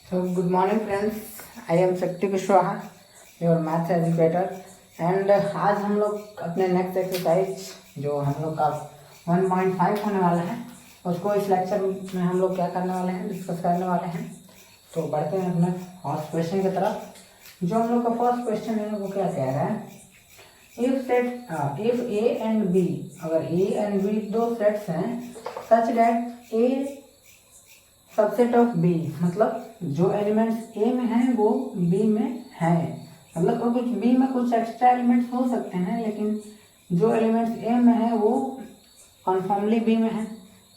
So good morning friends, I am Shakti Kushwaha, your maths educator and आज हम लोग अपने नेक्स्ट एक्सरसाइज जो हम लोग का 1.5 होने वाला है उसको इस लेक्चर में हम लोग क्या करने वाले हैं, डिस्कस करने वाले हैं। तो बढ़ते हैं अपने फर्स्ट क्वेश्चन की तरफ। जो हम लोग का फर्स्ट क्वेश्चन है वो क्या कह रहा है, इफ ए एंड बी, अगर ए एंड बी दो सेट्स हैं such that A subset of B, मतलब जो एलिमेंट्स ए में हैं वो बी में हैं, मतलब और कुछ बी में कुछ एक्स्ट्रा एलिमेंट्स हो सकते हैं लेकिन जो एलिमेंट्स ए में है वो कन्फर्मली बी में है,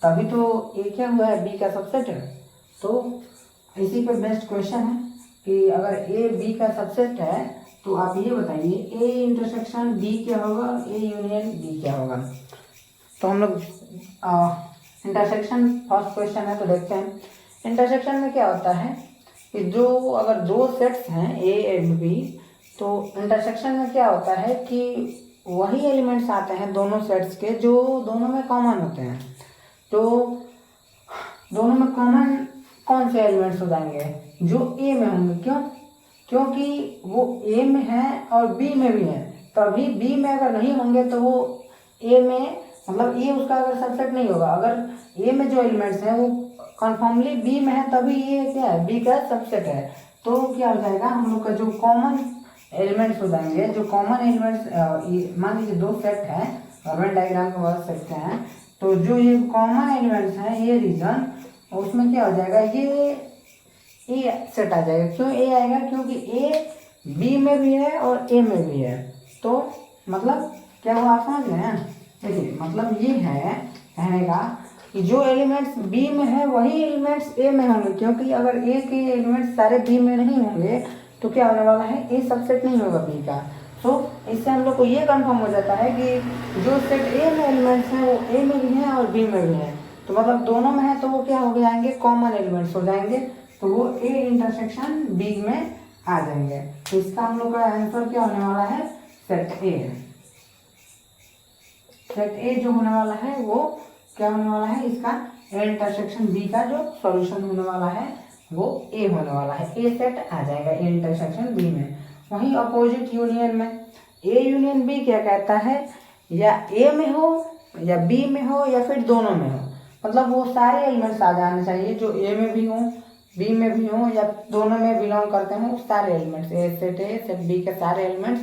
तभी तो ए क्या हुआ है, बी का सबसेट है। तो इसी पे बेस्ट क्वेश्चन है कि अगर ए बी का सबसेट है तो आप ये बताइए ए इंटरसेक्शन बी क्या होगा, ए यूनियन बी क्या होगा। तो हम लोग इंटरसेक्शन फर्स्ट क्वेश्चन है तो देखते हैं। इंटरसेक्शन में क्या होता है कि जो अगर दो सेट्स हैं ए एंड बी, तो इंटरसेक्शन में क्या होता है कि वही एलिमेंट्स आते हैं दोनों सेट्स के जो दोनों में कॉमन होते हैं। तो दोनों में कॉमन कौन से एलिमेंट्स हो जाएंगे, जो ए में होंगे। क्यों? क्योंकि वो ए में है और बी में भी है, तभी बी में अगर नहीं होंगे तो वो ए में, मतलब ए उसका अगर सबसेट नहीं होगा। अगर ए में जो एलिमेंट्स हैं वो कन्फर्मली बी में है तभी ये क्या है, बी का सबसेट है। तो क्या हो जाएगा, हम लोग का जो कॉमन एलिमेंट्स हो जाएंगे, जो कॉमन एलिमेंट्स, मान लीजिए दो सेट है और वेन डायग्राम को बता सकते हैं, तो जो ये कॉमन एलिमेंट्स हैं ये रीजन, उसमें क्या हो जाएगा, ये ए सेट आ जाएगा। क्यों ए आएगा, क्योंकि ए बी में भी है और ए में भी है। तो मतलब क्या हुआ, आप समझ गए हैं। देखिए मतलब ये है कहने का कि जो एलिमेंट्स बी में है वही एलिमेंट्स ए में होंगे, क्योंकि अगर ए के एलिमेंट्स सारे बी में नहीं होंगे तो क्या होने वाला है, ए सबसेट नहीं होगा बी का। तो इससे हम लोग को ये कंफर्म हो जाता है कि जो सेट ए में एलिमेंट्स हैं वो ए में भी हैं और बी में भी हैं। तो मतलब दोनों में है तो वो क्या हो जाएंगे, कॉमन एलिमेंट्स हो जाएंगे, तो वो ए इंटरसेक्शन बी में आ जाएंगे। तो इसका हम लोग का आंसर क्या होने वाला है, सेट ए। सेट ए जो होने वाला है वो क्या होने वाला है, इसका ए इंटरसेक्शन बी का जो सॉल्यूशन होने वाला है वो ए होने वाला है। ए सेट आ जाएगा ए इंटरसेक्शन बी में। वहीं अपोजिट यूनियन में ए यूनियन बी क्या कहता है, या ए में हो या बी में हो या फिर दोनों में हो, मतलब वो सारे एलिमेंट्स आ जाने चाहिए जो ए में भी हो, बी में भी हो या दोनों में बिलोंग करते हैं। वो सारे एलिमेंट्स ए सेट बी के सारे एलिमेंट्स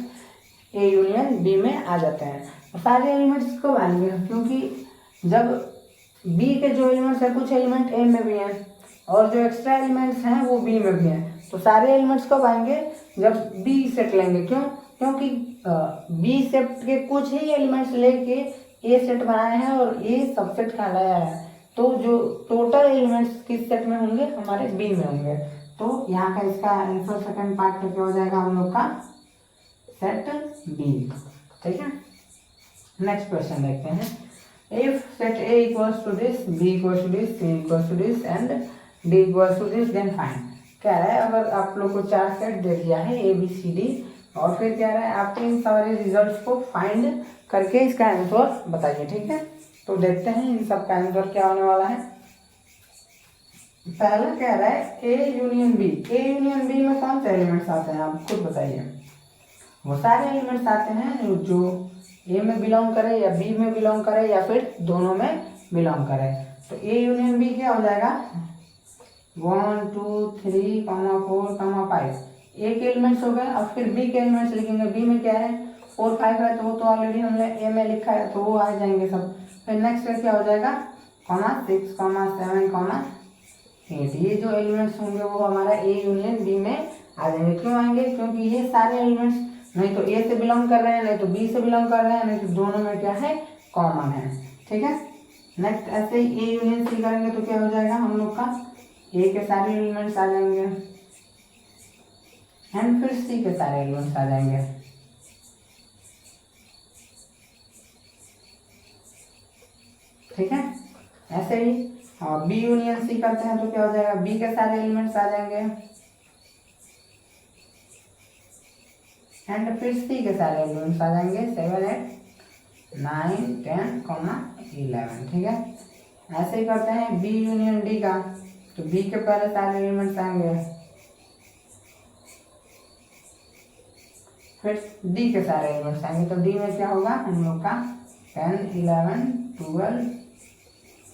ए यूनियन बी में आ जाते हैं। और सारे एलिमेंट्स कब आएंगे, क्योंकि जब बी के जो एलिमेंट्स है कुछ एलिमेंट ए में भी हैं और जो एक्स्ट्रा एलिमेंट्स हैं वो बी में भी हैं, तो सारे एलिमेंट्स कब आएंगे, जब बी सेट लेंगे। क्यों? क्योंकि बी सेट के कुछ ही एलिमेंट्स लेके ए सेट बनाए हैं और ए सबसेट कहलाया है। तो जो टोटल एलिमेंट्स किस सेट में होंगे, हमारे बी में होंगे। तो यहाँ का इसका आंसर सेकंड पार्ट में क्या हो जाएगा, हम लोग का सेट बी। ठीक है, नेक्स्ट क्वेश्चन देखते हैं। If set A equals to this, B equals to this, C equals to this and D equals to this, then find। क्या है, अगर आप लोग को चार सेट दे दिया है A B C D और फिर क्या है, आपको इन सारे रिजल्ट्स को फाइंड करके इसका आंसर बताइए। ठीक है, तो देखते हैं इन सब का आंसर क्या होने वाला है। पहला कह रहा है A union B। A union B में कौन से एलिमेंट्स आते हैं, आप खुद बताइए। वो सारे एलिमेंट्स आते हैं जो ए में बिलोंग करे या बी में बिलोंग करे या फिर दोनों में बिलोंग करे। तो ए यूनियन बी क्या हो जाएगा, 1 2 3 4 5 ए के एलिमेंट्स हो गए। और फिर बी के एलिमेंट्स लिखेंगे, बी में क्या है 4 5 है, तो वो तो ऑलरेडी हमने ए में लिखा है तो वो आ जाएंगे सब। फिर नेक्स्ट क्या हो जाएगा, 6 7 8। ये जो एलिमेंट्स होंगे वो हमारा ए यूनियन बी में आ जाएंगे। क्यों आएंगे, क्योंकि ये सारे एलिमेंट्स नहीं तो ए से बिलोंग कर रहे हैं, नहीं तो बी से बिलोंग कर रहे हैं, नहीं तो दोनों में क्या है, कॉमन है। ठीक है, नेक्स्ट ऐसे ही ए यूनियन सी करेंगे तो क्या हो जाएगा, हम लोग का ए के सारे एलिमेंट्स आ जाएंगे एंड फिर सी के सारे एलिमेंट्स आ जाएंगे। ठीक है, ऐसे ही बी यूनियन सी करते हैं तो क्या हो जाएगा, बी के सारे एलिमेंट्स आ जाएंगे एंड फिर सी के सारे एलिमेंट्स आ जाएंगे 7 8 9 10 11। ठीक है, ऐसे ही करते हैं बी यूनियन डी का, तो बी के पहले सारे एलिमेंट्स आएंगे, फिर डी के सारे एलिमेंट्स आएंगे। तो डी में क्या होगा हम लोग का 10, 11, 12,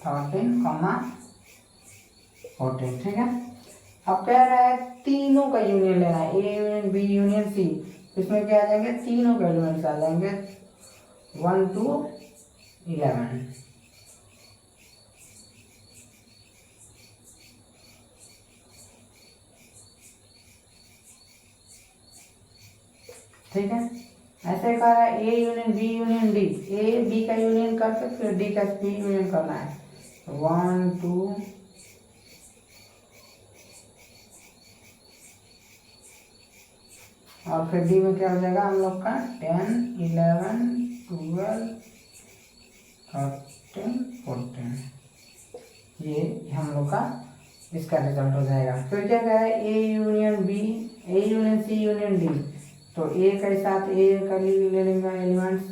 13, 14, ठीक है। अब कह रहा है तीनों का यूनियन लेना है, A union B union C. इसमें क्या आ जाएंगे, तीनों के एलिमेंट्स आ जाएंगे 1 to 11। ठीक है, ऐसे कह रहा है A union B union D, A B का यूनियन करके फिर डी का बी यूनियन करना है। 1 2 और फिर डी में क्या हो जाएगा हम लोग का 10, 11, 12, 13, 14। ये हम लोग का इसका रिजल्ट हो जाएगा। फिर क्या कह रहा है A union B, A union C union D. तो ए के साथ ए का ले लेंगे एलिमेंट्स,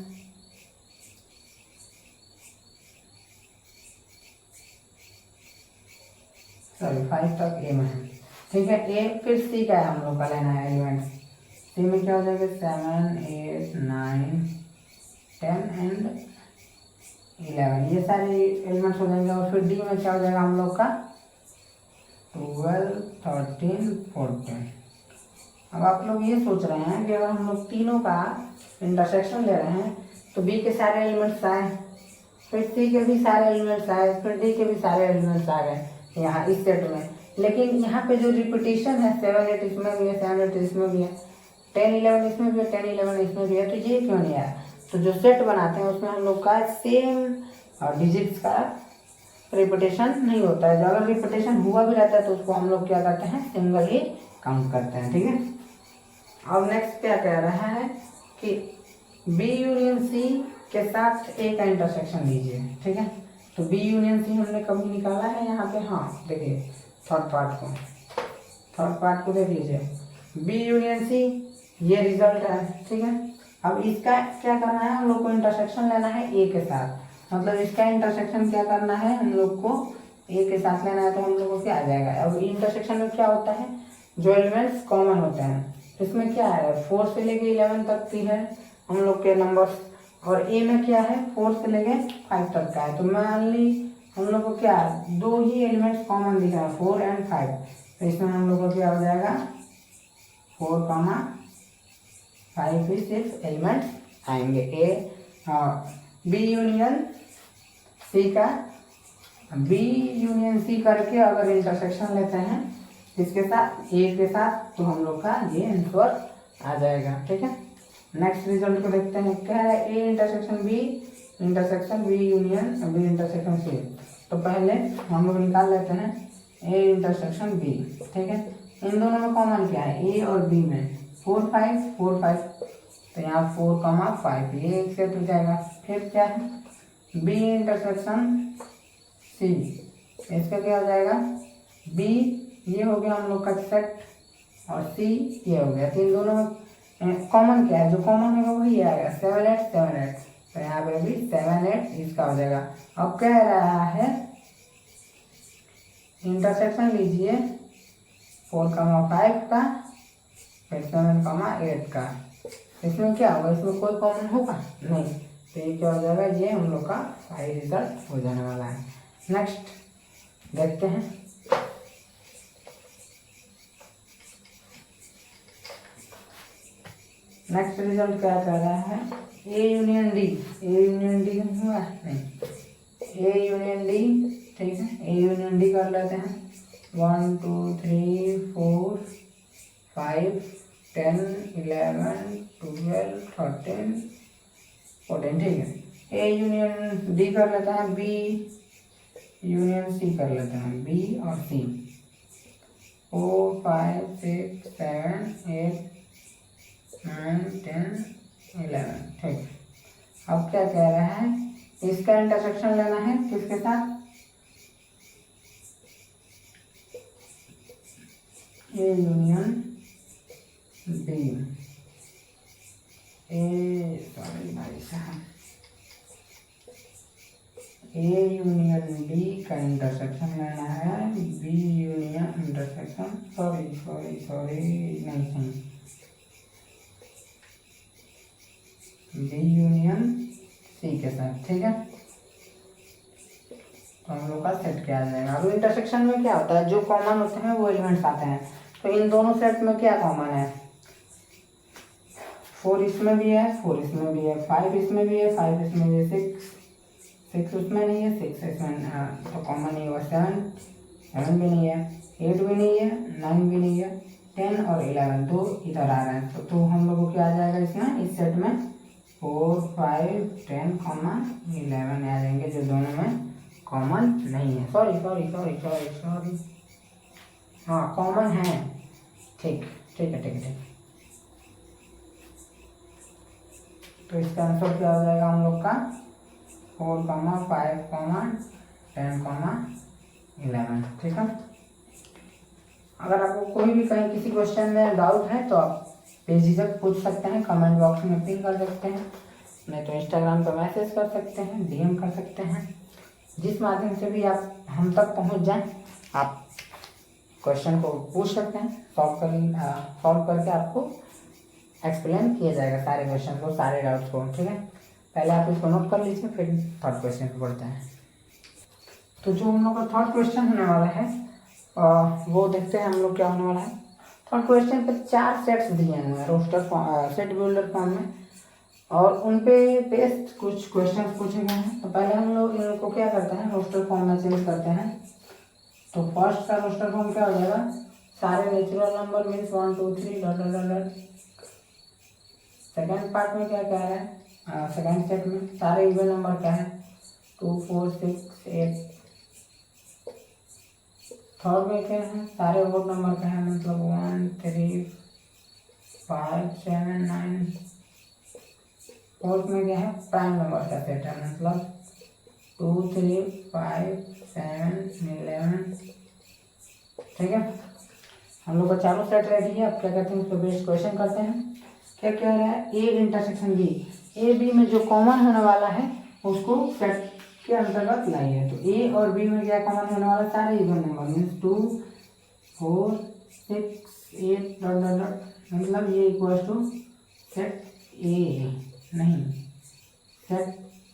सॉरी 5 तक ए में है, ठीक है। ए फिर सी का हम लोग का लेना है एलिमेंट्स। सी में क्या हो जाएगा 7, 8, 9, 10 एंड 11, ये सारे एलिमेंट्स हो जाएंगे। और फिर डी में क्या हो जाएगा हम लोग का 12, 13, 14। अब आप लोग ये सोच रहे हैं कि अगर हम लोग तीनों का इंटरसेक्शन ले रहे हैं तो बी के सारे एलिमेंट्स आए, फिर सी के भी सारे एलिमेंट्स आए, फिर डी के भी सारे एलिमेंट्स आ गए यहाँ इस सेट में। लेकिन यहाँ पे जो रिपीटेशन है 7, 8 इसमें भी है, 7, 8 इसमें भी है, 10, 11 इसमें भी है, 10, 11 इसमें भी है, तो ये क्यों नहीं आया। तो जो सेट बनाते हैं उसमें हम लोग का सेम डिजिट्स का रिपीटेशन नहीं होता है। जो अगर रिपीटेशन हुआ भी रहता है तो उसको हम लोग क्या करते हैं, सिंगल ही काउंट करते हैं, ठीक है। अब नेक्स्ट क्या कह रहा है कि बी यूनियन सी के साथ ए का इंटरसेक्शन लीजिए, ठीक है। तो बी यूनियन सी हमने कभी निकाला है यहाँ पे, हाँ देखिए थर्ड पार्ट को देख लीजिए, बी यूनियन सी ये रिजल्ट है, ठीक है। अब इसका क्या करना है, हम लोग को इंटरसेक्शन लेना है ए के साथ, मतलब इसका इंटरसेक्शन क्या करना है हम लोग को ए के साथ लेना है। तो हम लोग को क्या आ जाएगा, अब इंटरसेक्शन में क्या होता है, जो एलिमेंट्स कॉमन होते हैं, इसमें क्या है 4 से लेके 11 तक की है हम लोग के नंबर्स, और ए में क्या है 4 से लेके 5 तक का है। तो मान ली हम लोग को क्या दो ही एलिमेंट्स कॉमन दिख रहा है 4 एंड 5, तो इसमें हम लोग को क्या हो जाएगा 4, 5 ही सिर्फ एलिमेंट्स आएंगे ए। बी यूनियन सी का, बी यूनियन सी करके अगर इंटरसेक्शन लेते हैं इसके साथ ए के साथ, तो हम लोग का ये आंसर आ जाएगा, ठीक है। नेक्स्ट रिजल्ट को देखते हैं, क्या है A intersection B union B intersection C. तो पहले हम लोग निकाल लेते हैं ए इंटरसेक्शन बी, ठीक है। इन दोनों में कॉमन क्या है, ए और बी में 4, 5, 4, 5, तो यहाँ 4, 5 ये एक सेट हो जाएगा। फिर क्या है बी इंटरसेक्शन सी, इसका क्या हो जाएगा बी ये हो गया हम लोग का सेट, और सी ये हो गया। तो इन दोनों में कॉमन क्या है, जो कॉमन होगा वही आएगा 7, 8, 7, 8, तो यहाँ पे भी 7, 8 इसका हो जाएगा। अब कह रहा है इंटरसेक्शन लीजिए 4, 5 का, फिर 7, 8 का। इसमें क्या होगा, इसमें कोई कॉमन होगा नहीं, तो ये क्या हो जाएगा, ये हम लोग का सही रिजल्ट हो जाने वाला है। नेक्स्ट देखते हैं, नेक्स्ट रिजल्ट क्या कर रहा है, ए यूनियन डी हुआ नहीं, ए यूनियन डी, ठीक है। ए यूनियन डी कर लेते हैं 1 2 3 4 5 10 11 12 13 14, ठीक है। ए यूनियन डी कर लेते हैं, बी यूनियन सी कर लेते हैं, बी और सी 4 5 6 7 8 9 10 11, ठीक। अब क्या कह रहा है, इसका इंटरसेक्शन लेना है किसके साथ, ए यूनियन बी, सॉरी भाई साहब, ए यूनियन बी का इंटरसेक्शन लेना है बी इंटरसेक्शन सॉरी नहीं बी यूनियन सी के साथ, ठीक है। तो हम लोग का सेट क्या आ जाएगा। अब इंटरसेक्शन में क्या होता है, जो कॉमन होते हैं वो एलिमेंट्स आते हैं। तो इन दोनों सेट में क्या कॉमन है, 4 इसमें भी है, 4 इसमें भी है, 5 इसमें भी है, 5 इसमें भी है, 6 उसमें नहीं है, 6 इसमें तो कॉमन नहीं हुआ। 7 भी नहीं है, 8 भी नहीं है, 9 भी नहीं है, 10 और 11 दो इधर आ रहे हैं। तो हम लोग को क्या आ जाएगा इसमें, इस सेट में 4 5 10 11 आ जाएंगे, जो दोनों में कॉमन नहीं है। सॉरी हाँ कॉमन है, ठीक है। तो इसका आंसर क्या हो जाएगा हम लोग का 4 5 10 11, ठीक है। अगर आपको कोई भी कहीं किसी क्वेश्चन में डाउट है तो आप बेझिझक पूछ सकते हैं, कमेंट बॉक्स में पिन कर सकते हैं, नहीं तो इंस्टाग्राम पर मैसेज कर सकते हैं, डीएम कर सकते हैं। जिस माध्यम से भी आप हम तक पहुंच जाएं, आप क्वेश्चन को पूछ सकते हैं, सॉल्व करके आपको एक्सप्लेन किया जाएगा सारे क्वेश्चन को, सारे डाउट्स को, ठीक है। पहले आप इसको नोट कर लीजिए, फिर थर्ड क्वेश्चन पे बढ़ते हैं। तो जो हम लोग का थर्ड क्वेश्चन होने वाला है वो देखते हैं हम लोग क्या होने वाला है। थर्ड क्वेश्चन पे 4 सेट्स दिए हुए हैं रोस्टर सेट बिल्डर फॉर्म में, और उन पे बेस्ड कुछ क्वेश्चन पूछे गए हैं। तो पहले हम लोग इनको क्या करते हैं, रोस्टर फॉर्म में चेंज करते हैं। तो फर्स्ट का रोस्टर फॉर्म क्या हो जाएगा, सारे natural number means 1 2 3 ... second part में क्या कह रहा है, सेकेंड सेट में सारे इवन नंबर क्या है 2 4 6 8। थर्ड में क्या है, सारे ओड नंबर क्या है, मतलब 1 3 5 7 9। फोर्थ में क्या है, प्राइम नंबर का सेट है, मतलब 2 3 5 7 11, ठीक है। हम लोग का चारों सेट रेडी है। अब क्या करते हैं, इसको बेस्ड क्वेश्चन करते हैं। क्या कह रहा है, A intersection B, A B में जो कॉमन होने वाला है उसको सेट के अंतर्गत लाइए। तो ए और बी में क्या कॉमन होने वाला है, सारे इवन नंबर मीन्स 2 4 6 8 ... मतलब ये इक्वल टू सेट ए नहीं सेट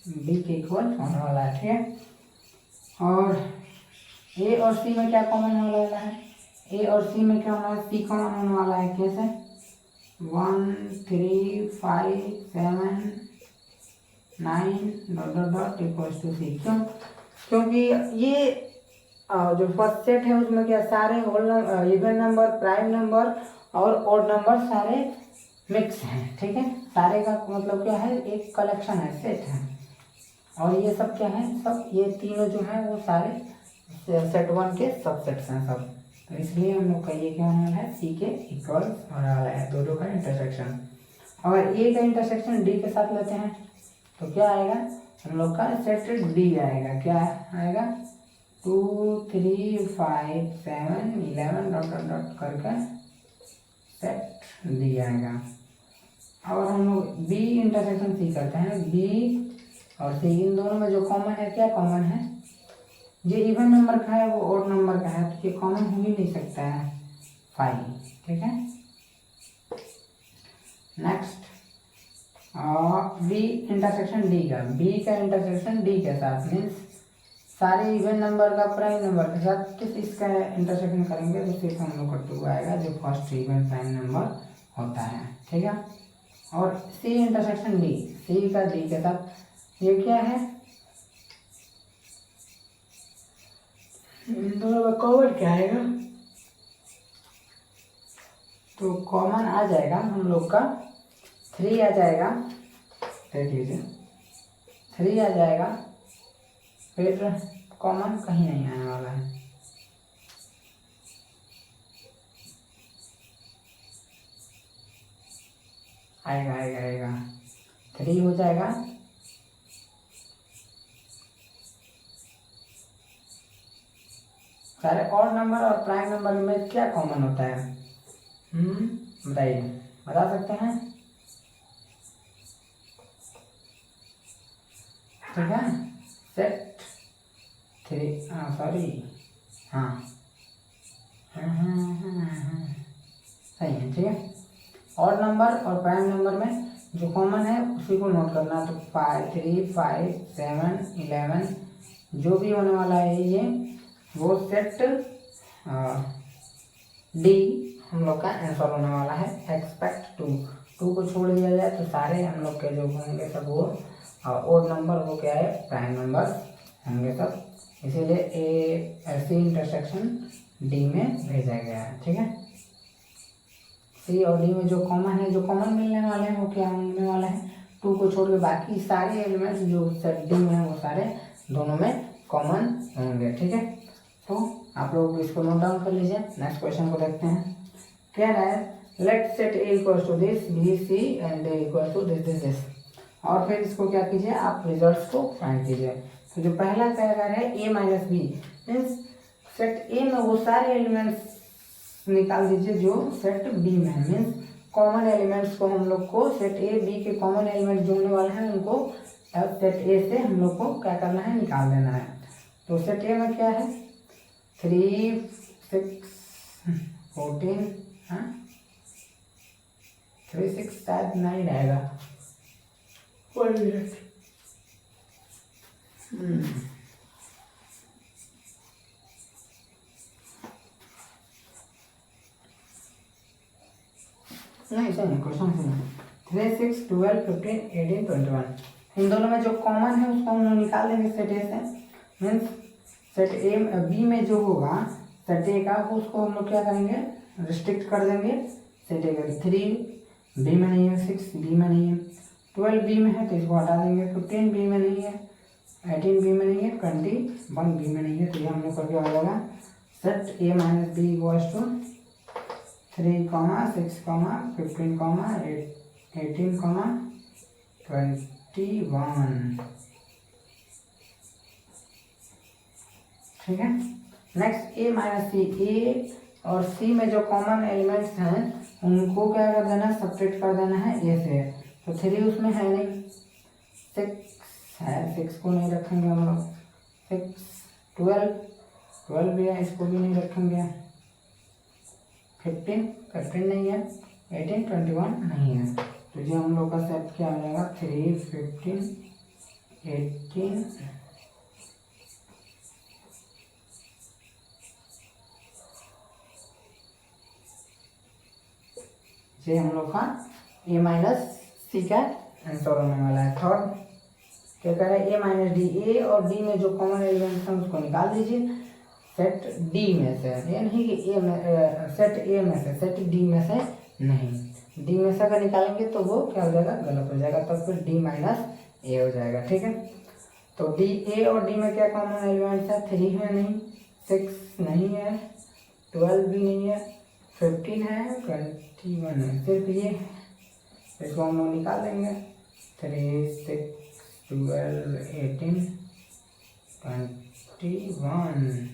बी के इक्वल होने वाला है, ठीक है। और ए और सी में क्या कॉमन होने वाला है, ए और सी में क्या होने वाला है, सी कॉमन होने वाला है। कैसे, 1 3 5 7 9 ... इक्वल्स टू सी। क्यों, क्योंकि ये जो फर्स्ट सेट है उसमें क्या सारे whole even number, prime number और ऑड नंबर सारे मिक्स हैं, ठीक है। सारे का मतलब क्या है, एक कलेक्शन है, सेट है। और ये सब क्या है, सब ये तीनों जो है वो सारे सेट 1 के सबसेट्स हैं सब। तो इसलिए हम लोग का ये क्या होने वाला है, सी के इक्वल होने वाला है, दोनों का इंटरसेक्शन। अगर ए का इंटरसेक्शन डी के साथ लेते हैं तो क्या आएगा, हम लोग का सेट डी आएगा। क्या आएगा, 2 3 5 7 11 ... करके सेट डी आएगा। और हम लोग बी इंटरसेक्शन सी करते हैं, बी और सी इन दोनों में जो कॉमन है, क्या कॉमन है, जो इवन नंबर का है वो ऑड नंबर का है, तो ये कॉमन हो ही नहीं सकता है 5, ठीक है। नेक्स्ट बी इंटरसेक्शन डी का, बी का इंटरसेक्शन डी के साथ मीन्स सारे इवन नंबर का प्राइम नंबर के साथ किस इसका इंटरसेक्शन करेंगे तो सिर्फ हम लोग का 2 आएगा, जो फर्स्ट इवन प्राइम नंबर होता है, ठीक है। और सी इंटरसेक्शन डी, सी का डी के साथ ये क्या है, इन दोनों में कॉमन क्या आएगा, तो कॉमन आ जाएगा हम लोग का 3 आ जाएगा, देख लीजिए 3 आ जाएगा, फिर कॉमन कहीं नहीं आने वाला है। आएगा 3 हो जाएगा, सारे ऑड नंबर और प्राइम नंबर में क्या कॉमन होता है, बताइए, बता सकते हैं, ठीक है। सेट 3 सॉरी हाँ ठीक है। ऑड नंबर और प्राइम नंबर में जो कॉमन है उसी को नोट करना। तो 5 3 5 7 11 जो भी होने वाला है ये वो सेट डी हम लोग का आंसर होने वाला है। एक्सपेक्ट 2 को छोड़ दिया जाए तो सारे हम लोग के जो होंगे सब वो ओड नंबर वो क्या है प्राइम नंबर होंगे सब, इसीलिए ए सी इंटरसेक्शन डी में भेजा गया है। ठीक है, सी और डी में जो कॉमन है, जो कॉमन मिलने वाले हैं वो क्या मिलने वाला है 2 को छोड़ के बाकी सारे एलिमेंट्स जो सेट डी में है वो सारे दोनों में कॉमन होंगे। ठीक है, तो आप लोग इसको नोट डाउन कर लीजिए। नेक्स्ट क्वेश्चन को देखते हैं। कह रहा है let set A equals to this B C and A equal to this this this, और फिर इसको क्या कीजिए आप रिजल्ट्स को फाइंड कीजिए। तो जो पहला कह रहा है A minus B means set A में वो सारे एलिमेंट्स निकाल दीजिए जो सेट बी में है। मीन्स कॉमन एलिमेंट्स को हम लोग को सेट ए बी के कॉमन एलिमेंट जो होने वाले हैं उनको सेट ए से हम लोग को क्या करना है निकाल देना है। तो सेट ए में क्या है 3 6 14 3 6 शायद 9 आएगा। 1 मिनट नहीं सही क्वेश्चन सुनो। 3 6 12 15 18 21 इन दोनों में जो कॉमन है उसको हम लोग निकाल देंगे सेट ए से। मीन्स सेट ए बी में जो होगा सेट ए का उसको हम लोग क्या करेंगे रिस्ट्रिक्ट कर देंगे। सेट ए का 3 बी में नहीं है, 6 बी में नहीं है, 12 बी में है तो इसको हटा देंगे, 15 बी में नहीं है, 18 बी में नहीं है, 21 बी में नहीं है। तो ये हम लोग करके आ जाएगा set A minus B equals to 3 6 15 18 21। ठीक है, नेक्स्ट ए माइनस सी, ए और सी में जो कॉमन एलिमेंट्स हैं उनको क्या कर देना है सब्ट्रैक्ट कर देना है ए से। तो 3 उसमें है नहीं, 6 है, 6 को नहीं रखेंगे हम लोग, 6 12 भी है इसको भी नहीं रखेंगे, 15 नहीं है, 18 21 नहीं है। तो जो हम लोग का सेट क्या हो जाएगा 3 15 18 ये हम लोग का ए माइनस सी का आंसर होने वाला है। थर्ड क्या कह रहा है ए माइनस डी, ए और डी में जो कॉमन एलिमेंट्स हैं उसको निकाल दीजिए सेट डी में से। ये नहीं कि ए में सेट ए में से, सेट डी में से नहीं, डी में से अगर निकालेंगे तो वो क्या हो जाएगा गलत हो जाएगा, तब फिर डी माइनस ए हो जाएगा। ठीक है, तो डी ए और डी में क्या कॉमन एलिमेंट्स है 3 है नहीं, 6 नहीं है, 12 भी नहीं है, 15 है, 21 है, सिर्फ ये इसको हम लोग निकाल देंगे 3 6 12 18 21।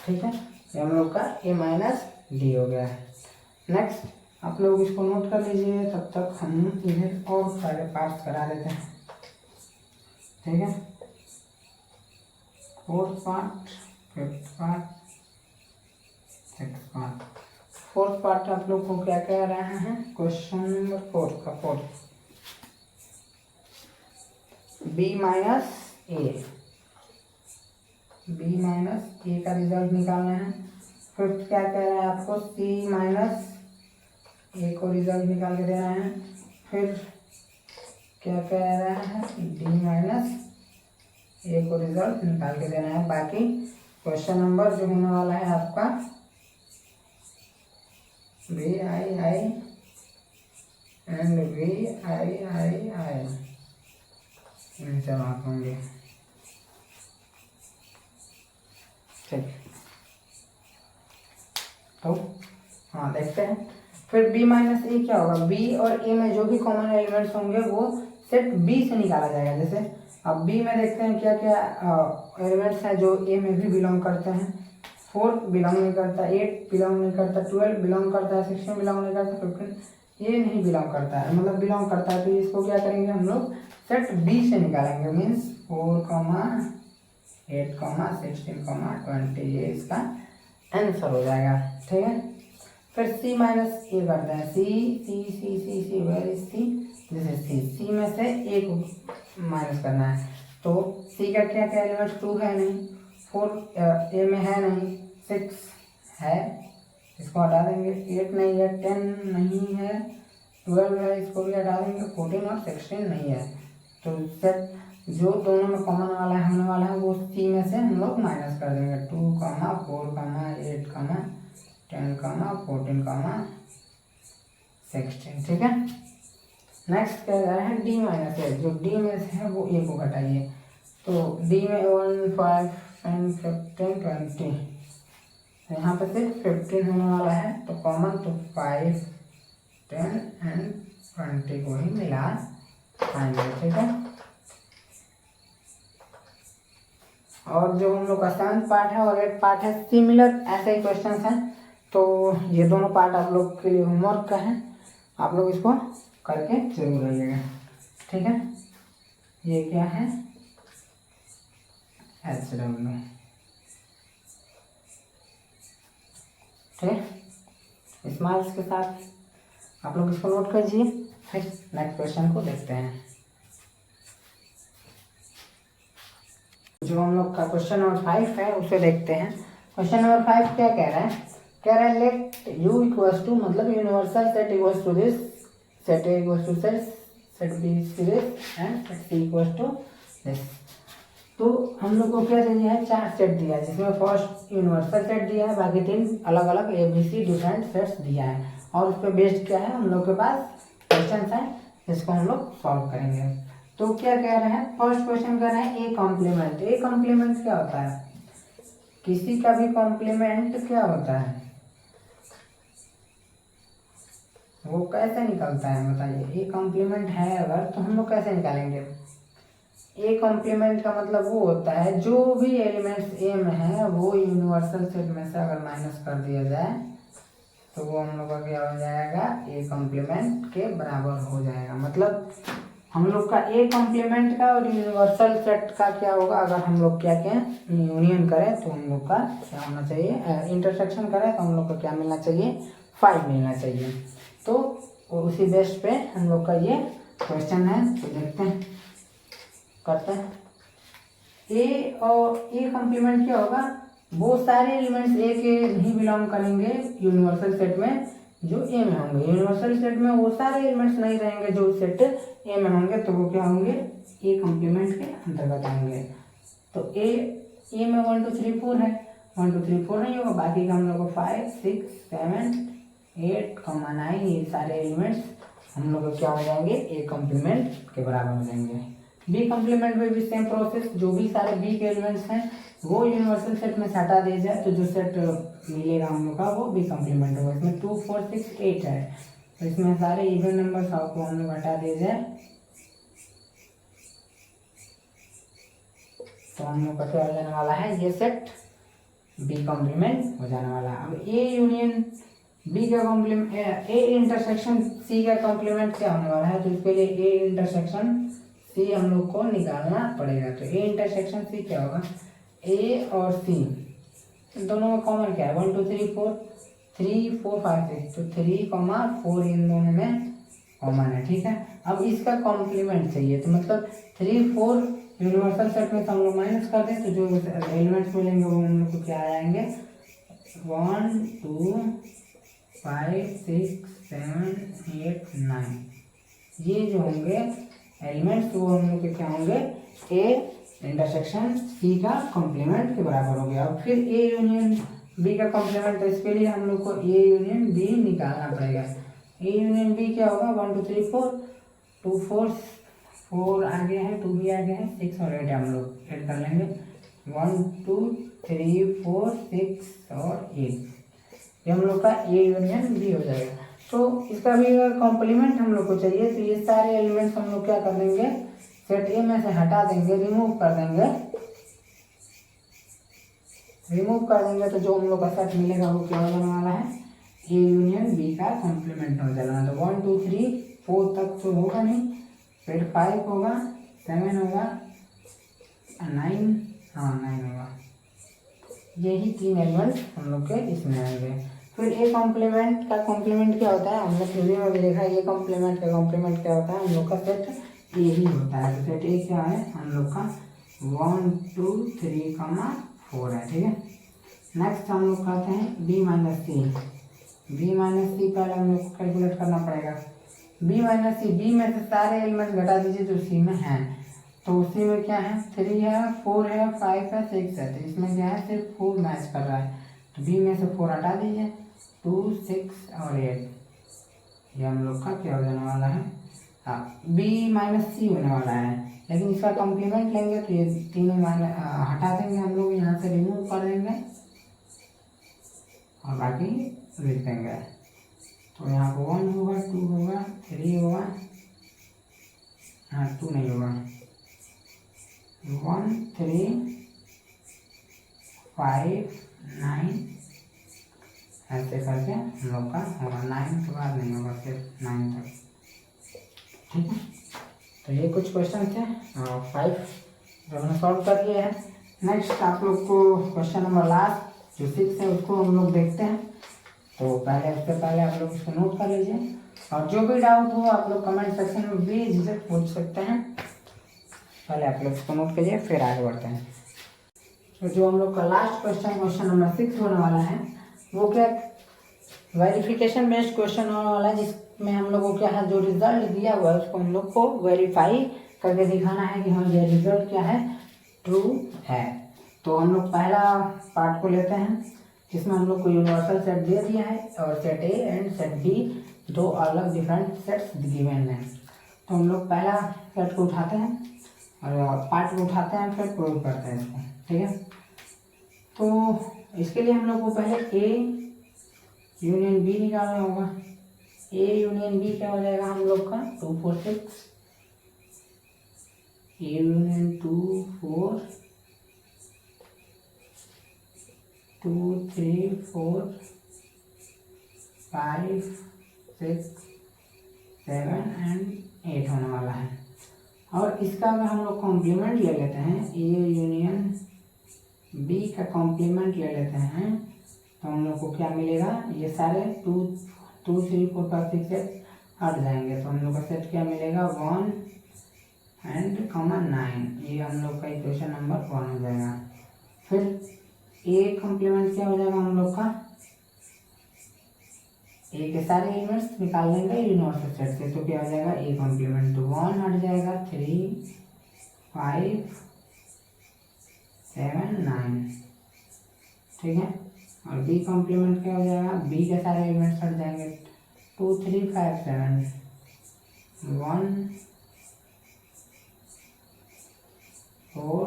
ठीक है, ये हम लोग का ए माइनस डी हो गया है। नेक्स्ट आप लोग इसको नोट कर लीजिए, तब तक हम इन्हें और सारे पार्ट्स करा देते हैं। ठीक है, 4th part, 5th part, 6th part. 4th part आप लोग को क्या कह रहे हैं क्वेश्चन नंबर 4 का 4 बी माइनस ए, बी माइनस ए का रिजल्ट निकालना है। फिर क्या कह रहा है आपको सी माइनस ए को रिजल्ट निकाल के देना है। फिर क्या कह रहा है डी माइनस ए को रिजल्ट निकाल के देना है। बाकी क्वेश्चन नंबर जो होने वाला है आपका V I I and V I I I इनसे मार्क होंगे। ठीक, तो हाँ देखते हैं। फिर b माइनस ए क्या होगा, b और a में जो भी कॉमन एलिमेंट्स होंगे वो सेट b से निकाला जाएगा। जैसे अब b में देखते हैं क्या क्या एलिमेंट्स हैं जो a में भी बिलोंग करते हैं। 4 बिलोंग नहीं करता, 8 बिलोंग नहीं करता, 12 बिलोंग करता है, 16 बिलोंग नहीं करता, 15 ये नहीं बिलोंग करता है, मतलब बिलोंग करता है। तो इसको क्या करेंगे हम लोग सेट b से निकालेंगे। मीन्स 4 8 16 20 ये इसका आंसर हो जाएगा। ठीक है, फिर सी माइनस ए करते हैं, सी सी सी सी सी वेयर इज सी, जैसे सी में से ए को माइनस करना है। तो सी का क्या क्या एलिमेंट, 2 है नहीं, 4 ए में है नहीं, 6 है, इसको हटा देंगे, 8 नहीं है, 10 नहीं है, 12 है, इसको भी हटा देंगे, 14 और 16 नहीं है। तो सेट जो दोनों में कॉमन वाला है होने वाला है वो सी में से हम लोग माइनस कर देंगे, 2, 4, 8, 10, 14, 16, ठीक है। नेक्स्ट क्या कह रहे हैं, डी माइनस ए, जो डी में से है वो ए को घटाइए। तो डी में 1, 5, 10, 15, 20, यहाँ पे सिर्फ 15 होने वाला है, तो कॉमन, तो 5, 10 एंड 20 को ही मिला पाएंगे, ठीक है। और जो हम लोग का 7th पार्ट है और 8th पार्ट है, सिमिलर ऐसे ही क्वेश्चन हैं। तो ये दोनों पार्ट आप लोग के लिए होमवर्क का है, आप लोग इसको करके जरूर रहिएगा, ठीक है। ये क्या है, HW, ठीक, स्माइल्स के साथ आप लोग इसको नोट कीजिए। फिर नेक्स्ट क्वेश्चन को देखते हैं। जो हम लोग का क्वेश्चन नंबर 5 है उसे देखते हैं। क्वेश्चन नंबर 5 क्या कह रहा है, कह रहा है लेट u इक्वल्स टू, मतलब universal set equals to this, set A equals to set B to this and set C equals to this. तो हम लोग को क्या दिया है, 4 सेट दिया है, जिसमें फर्स्ट यूनिवर्सल सेट दिया है, बाकी 3 अलग अलग ABC डिफरेंट सेट्स दिया है, और उस पर बेस्ड क्या है हम लोग के पास क्वेश्चन है, जिसको हम लोग सॉल्व करेंगे। तो क्या कह रहे हैं, फर्स्ट क्वेश्चन कह रहे हैं ए कॉम्प्लीमेंट। ए कॉम्प्लीमेंट क्या होता है, किसी का भी कॉम्प्लीमेंट क्या होता है, वो कैसे निकलता है बताइए। ए कॉम्प्लीमेंट है अगर, तो हम लोग कैसे निकालेंगे। ए कॉम्प्लीमेंट का मतलब वो होता है जो भी एलिमेंट्स ए में है वो यूनिवर्सल सेट में से अगर माइनस कर दिया जाए तो वो हम लोग का क्या हो जाएगा, ए कॉम्प्लीमेंट के बराबर हो जाएगा। मतलब हम लोग का ए कॉम्प्लीमेंट का और यूनिवर्सल सेट का क्या होगा, अगर हम लोग क्या कहें यूनियन करें तो हम लोग का क्या होना चाहिए, इंटरसेक्शन करें तो हम लोग का क्या मिलना चाहिए, 5 मिलना चाहिए। तो उसी बेस पे हम लोग का ये क्वेश्चन है, तो देखते हैं, करते हैं। ए और ए कॉम्प्लीमेंट क्या होगा, वो सारे एलिमेंट्स ए के नहीं बिलोंग करेंगे यूनिवर्सल सेट में जो ए में होंगे। यूनिवर्सल सेट में वो सारे एलिमेंट्स नहीं रहेंगे जो सेट ए में होंगे, तो वो क्या होंगे, ए कॉम्प्लीमेंट के अंतर्गत आएंगे। तो ए में 1 2 3 4 है, 1 2 3 4 नहीं होगा, बाकी का हम लोग को 5 6 7 8 9 ये सारे एलिमेंट्स हम लोग को क्या हो जाएंगे, ए कॉम्प्लीमेंट के बराबर हो जाएंगे। बी कॉम्प्लीमेंट में भी सेम प्रोसेस, जो भी सारे बी के एलिमेंट्स हैं वो यूनिवर्सल सेट में से हटा दिया जाए तो जो सेट मिलेगा हम लोग का वो बी कॉम्प्लीमेंट होगा। इसमें 2 4 6 8 है, तो इसमें सारे इवन नंबर को हम लोग हटा दिया जाए तो हम लोग का क्या हो जाने वाला है, ये सेट बी कॉम्प्लीमेंट हो जाने वाला है। अब ए यूनियन बी का कॉम्प्लीमेंट, ए इंटरसेक्शन सी का कॉम्प्लीमेंट क्या होने वाला है, तो इसके लिए ए इंटरसेक्शन सी हम लोग को निकालना पड़ेगा। तो ए इंटरसेक्शन सी क्या होगा, ए और सी दोनों में कॉमन क्या है, 1 2 3 4 3 4 5 6, तो 3 4 इन दोनों में कॉमन है, ठीक है। अब इसका कॉम्प्लीमेंट चाहिए, तो मतलब 3 4 यूनिवर्सल सेट में हम लोग माइनस कर दें तो जो एलिमेंट्स मिलेंगे वो हम लोग को क्या आ जाएंगे, 1 2 5 6 7 8 9, ये जो होंगे एलिमेंट्स वो हम लोग के क्या होंगे, ए इंटरसेक्शन सी का कॉम्प्लीमेंट के बराबर हो गया। और फिर ए यूनियन बी का कॉम्प्लीमेंट, तो इसके लिए हम लोग को ए यूनियन बी निकालना पड़ेगा। ए यूनियन बी क्या होगा, 1 2 3 4 2 4 आगे है, 2 भी आगे है, 6 और 8 हम लोग ऐड कर लेंगे, 1 2 3 4 6 और 8, ये हम लोग का ए यूनियन बी हो जाएगा। तो इसका भी अगर कॉम्प्लीमेंट हम लोग को चाहिए तो ये सारे एलिमेंट्स हम लोग क्या कर देंगे, सेट ए में से हटा देंगे, रिमूव कर देंगे, तो जो हम लोग का सेट मिलेगा वो क्या हो जाने वाला है, ए यूनियन बी का कॉम्प्लीमेंट हो जाएगा। तो 1 2 3 4 तक तो होगा नहीं, फिर 5 होगा, 7 होगा, 9 होगा, यही 3 एलिमेंट्स हम लोग के इसमें आएंगे। फिर ए कॉम्प्लीमेंट का कॉम्प्लीमेंट क्या होता है, हम लोग हिंदी में भी देखा है। ए कॉम्प्लीमेंट का कॉम्प्लीमेंट क्या होता है, हम लोग का सेट ए ही होता है। तो सेट ए क्या है हम लोग का 1 2 3 4 है, ठीक है। नेक्स्ट हम लोग कहते हैं बी माइनस सी। बी माइनस सी पहले हम लोग को कैलकुलेट करना पड़ेगा। बी माइनस सी, बी में से सारे एलिमेंट घटा दीजिए जो सी में हैं। तो उसी में क्या है 3 है 4 है 5 है 6 है। तो इसमें क्या है सिर्फ 4 मैच कर रहा है। तो बी में से 4 हटा दीजिए, 2 6 और 8, ये हम लोग का क्या हो जाने वाला है, हाँ बी माइनस सी होने वाला है। लेकिन इसका कॉम्प्लीमेंट लेंगे तो ये तीनों हटा देंगे हम लोग, यहाँ से रिमूव कर देंगे और बाकी लिख देंगे। तो यहाँ पर 1 होगा 2 होगा 3 होगा, हाँ 2 नहीं होगा, 1 3 5 9 ऐसे करके हम लोग का होगा। 9 के बाद नहीं होगा, सिर्फ 9 तक, ठीक है। तो ये कुछ क्वेश्चन थे 5 जो हमने सॉल्व कर लिए हैं। नेक्स्ट आप लोग को क्वेश्चन नंबर लास्ट जो 6 है उसको हम लोग देखते हैं। तो पहले उससे पहले आप लोग इसको नोट कर लीजिए और जो भी डाउट हो आप लोग कमेंट सेक्शन में बेझिझक पूछ सकते हैं। पहले आप लोग इसको नोट कीजिए फिर आगे बढ़ते हैं। तो जो हम लोग का लास्ट क्वेश्चन नंबर 6 होने वाला है वो क्या वेरिफिकेशन बेस्ड क्वेश्चन होने वाला है, जिसमें हम लोग को क्या है जो रिजल्ट दिया हुआ है उसको हम लोग को वेरीफाई करके दिखाना है कि हाँ ये रिजल्ट क्या है ट्रू है। तो हम लोग पहला पार्ट को लेते हैं जिसमें हम लोग को यूनिवर्सल सेट दे दिया है और set A and set B दो अलग डिफरेंट सेट्स गिवन हैं। तो हम लोग पहला सेट को उठाते हैं और पार्ट को उठाते हैं फिर प्रूव करते हैं इसको, ठीक है। तो इसके लिए हम लोग को पहले ए यूनियन बी निकालना होगा। ए यूनियन बी क्या हो जाएगा हम लोग का 2 4 6, ए यूनियन 2 4 2 3 4 5 6 7 एंड 8 होने वाला है। और इसका अगर हम लोग कॉम्प्लीमेंट ले लेते हैं, ए यूनियन बी का कॉम्प्लीमेंट ले लेते हैं तो हम लोग को क्या मिलेगा, ये सारे 2 3 4 5 6 से हट जाएंगे। तो हम लोग का सेट क्या मिलेगा 1 एंड 9, ये हम लोग का इक्वेशन नंबर 1 हो जाएगा। फिर ए कॉम्प्लीमेंट क्या हो जाएगा हम लोग का, ए के सारे एलिमेंट्स निकाल लेंगे यूनिवर्सल सेट से। तो क्या हो जाएगा ए कॉम्प्लीमेंट, तो 1 हट जाएगा 3 5 7 9, ठीक है। और बी कॉम्प्लीमेंट क्या हो जाएगा, बी के सारे एलिमेंट्स हट जाएंगे 2 3 5 7 1 4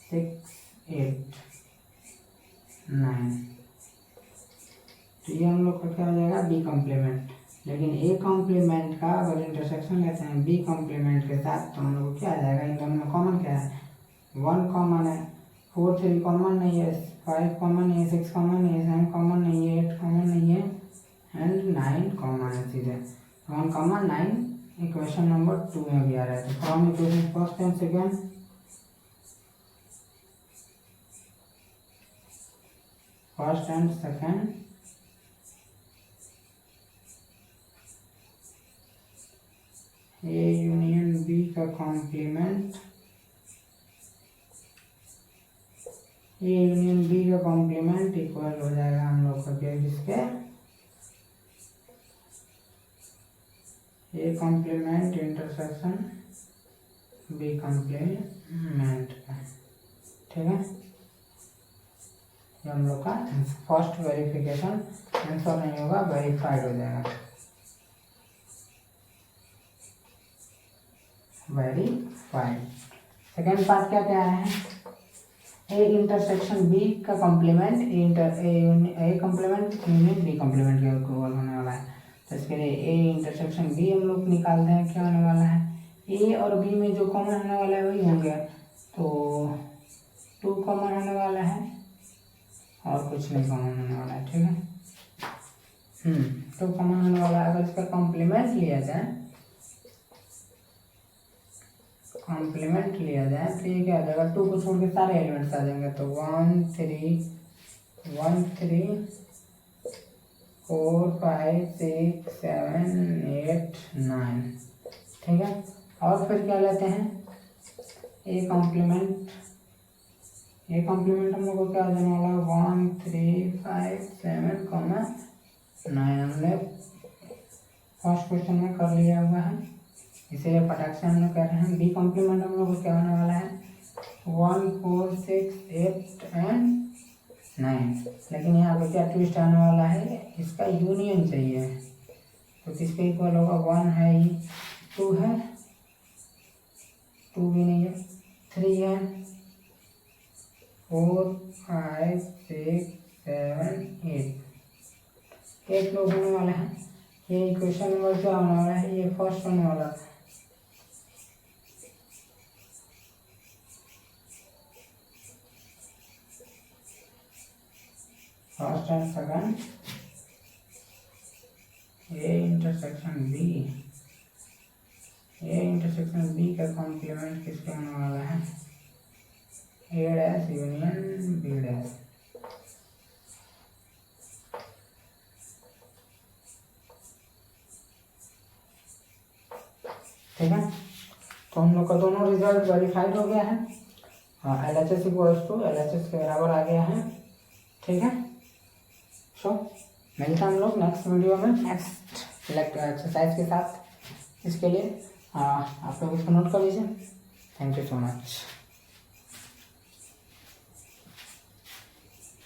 6 8 9। तो ये हम लोग का क्या हो जाएगा बी कॉम्प्लीमेंट। लेकिन ए कॉम्प्लीमेंट का अगर इंटरसेक्शन लेते हैं बी कॉम्प्लीमेंट के साथ तो हम लोग को क्या आ जाएगा, इन दोनों में कॉमन क्या है, 1 कॉमन है, 4 3 कॉमन नहीं है, 5 कॉमन नहीं है, 6 कॉमन नहीं है, 7 कॉमन नहीं है, 8 कॉमन नहीं है एंड 9 कॉमन है सीधे। 1 कॉमन 9 इक्वेशन नंबर 2 में भी आ रहा है। तो from equation first and second, first and second A union B का कॉम्प्लीमेंट, ए यूनियन बी का कॉम्प्लीमेंट इक्वल हो जाएगा हम लोग का क्या, जिसके A complement intersection B complement का, ठीक है। ये हम लोग का फर्स्ट वेरिफिकेशन आंसर नहीं होगा, वेरीफाइड हो जाएगा, वेरीफाइड। सेकेंड पार्ट क्या क्या है, ए इंटरसेक्शन बी का complement A complement union B complement के इक्वल होने वाला है। तो इसके लिए ए इंटरसेक्शन बी हम लोग निकालते हैं, क्या होने वाला है, ए और बी में जो कॉमन होने वाला है वही होंगे। तो 2 कॉमन होने वाला है और कुछ नहीं कॉमन होने वाला है, ठीक है। 2 कॉमन होने वाला है। अगर इसका कॉम्प्लीमेंट लिया जाए, कॉम्प्लीमेंट लिया जाए तो ये क्या हो जाएगा, 2 को छोड़ के सारे एलिमेंट्स आ जाएंगे। तो 1 3 1 3 4 5 6 7 8 9, ठीक है। और फिर क्या लेते हैं, ए कॉम्प्लीमेंट हम लोग को क्या देने वाला है 1 3 5 7 9 हमने फर्स्ट क्वेश्चन में कर लिया हुआ है, इसीलिए फटाक से हम लोग कर रहे हैं। बी कॉम्प्लीमेंट हम लोग को क्या होने वाला है 1 4 6 8 एंड 9, लेकिन यहाँ पे क्या ट्विस्ट आने वाला है, इसका यूनियन चाहिए, तो किसके इक्वल होगा 1 है ही, 2 है, 2 भी नहीं है, 3 है, 4 5 6 7 8 लोग होने वाले हैं। ये इक्वेशन नंबर क्या होने वाला है, ये फर्स्ट होने वाला था, first and second, A intersection B का कॉम्प्लीमेंट किसके होने वाला है, A dash union B dash, ठीक है। तो हम लोग का दोनों रिजल्ट वेरीफाइड हो गया है, LHS इक्वल्स टू LHS के बराबर आ गया है, ठीक है। सो मिलते हैं हम लोग नेक्स्ट वीडियो में नेक्स्ट एक्सरसाइज के साथ। इसके लिए आप लोग इसको नोट कर लीजिए। Thank you so much.